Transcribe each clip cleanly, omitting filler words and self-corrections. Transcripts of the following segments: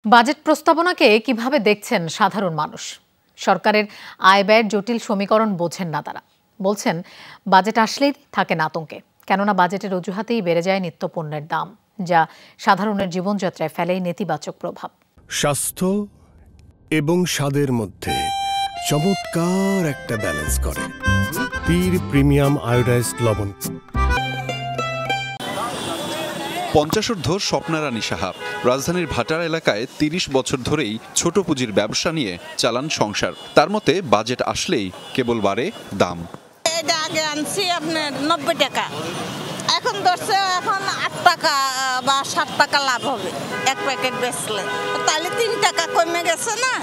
Budget প্রস্তাবনাকে কিভাবে দেখছেন সাধারণ মানুষ? সরকারের আয় ব্যয়ের জটিল সমীকরণ বোঝেন না তারা। বলছেন বাজেট আসলেই থাকেন আতঙ্কে, কেননা বাজেটের অজুহাতেই বেড়ে যায় নিত্যপণ্যের দাম, যা সাধারণের জীবনযাত্রায় ফেলে নেতিবাচক প্রভাব। স্বাস্থ্য এবং স্বাদের মধ্যে চমৎকার একটা ব্যালেন্স করে পীর প্রিমিয়াম আয়োডাইজড লবণ। 50 স্বপ্নারানী সাহা রাজধানীর ভাটার এলাকায় 30 বছর ধরেই ছোট পুঁজির ব্যবসা নিয়ে চালান সংসার। তার মতে বাজেট আসলেই কেবল বাড়ে দাম। এটা আগে আনছি আপনার 90 টাকা, এখন ধরছে এখন 8 টাকা বা 7 টাকা লাভ হবে এক প্যাকেট বেচলে, তাহলে 3 টাকা কমে গেছে না।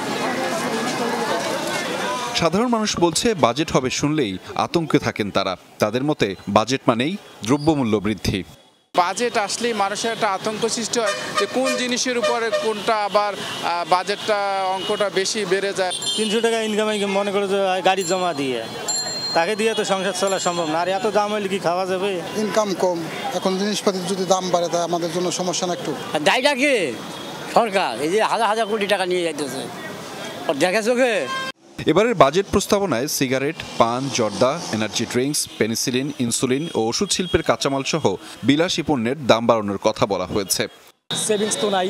সাধারণ মানুষ বলছে বাজেট হবে শুনলেই আতঙ্কে থাকেন তারা। তাদের মতে বাজেট মানেই দ্রব্যমূল্য বৃদ্ধি। বাজেট আসলেই মানুষের একটা আতঙ্ক সৃষ্টি হয় যে কোন জিনিসের উপরে কোনটা আবার বাজেটটা অঙ্কটা বেশি বেড়ে যায়। 300 টাকা ইনকাম মনে করে যে গাড়ি জমা দিয়ে তাকে দিয়ে তো সংসার চলা সম্ভব না। আর এত দাম হলে কি খাওয়া যাবে? ইনকাম কম, এখন জিনিসপাতির যদি দাম বাড়ে তাই আমাদের জন্য সমস্যা না একটু। দায়টা কি সরকার? এই যে হাজার হাজার কোটি টাকা নিয়ে যাইতেছে, দেখে চোখে। এবারের বাজেট প্রস্তাবনায় সিগারেট, পান, জর্দা, এনার্জি ড্রিঙ্কস, পেনিসিলিন, ইনসুলিন ও ওষুধ শিল্পের কাঁচামাল সহ বিলাসী পণ্যের দাম বাড়ানোর কথা বলা হয়েছে। সেভিংস তো নাই,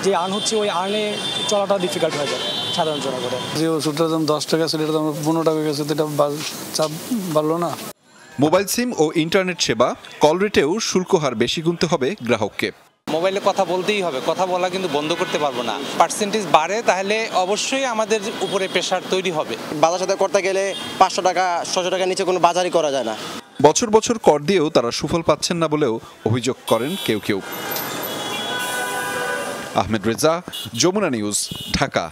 যে আর্ন হচ্ছে ওই আর্নে চলাটা ডিফিকাল্ট হয়ে যায় সাধারণ জনগণের। যে ওষুধটার দাম 10 টাকা ছিল, এটার দাম 15 টাকা গেছে, এটা চাপ বাড়লো না। মোবাইল সিম ও ইন্টারনেট সেবা, কল রেটেও শুল্ক হার বেশি গুনতে হবে গ্রাহককে। মোবাইলে কথা বলতেই হবে, কথা বলা কিন্তু বন্ধ করতে পারবো না। পার্সেন্টেজ বাড়ে তাহলে অবশ্যই আমাদের উপরে প্রেশার তৈরি হবে। বাজার সাথে করতে গেলে 500 টাকা 600 টাকা নিচে কোনো বাজারই করা যায় না। বছর বছর কর দিয়েও তারা সুফল পাচ্ছেন না বলেও অভিযোগ করেন কেউ কেউ। আহমেদ রেজা, যমুনা নিউজ, ঢাকা।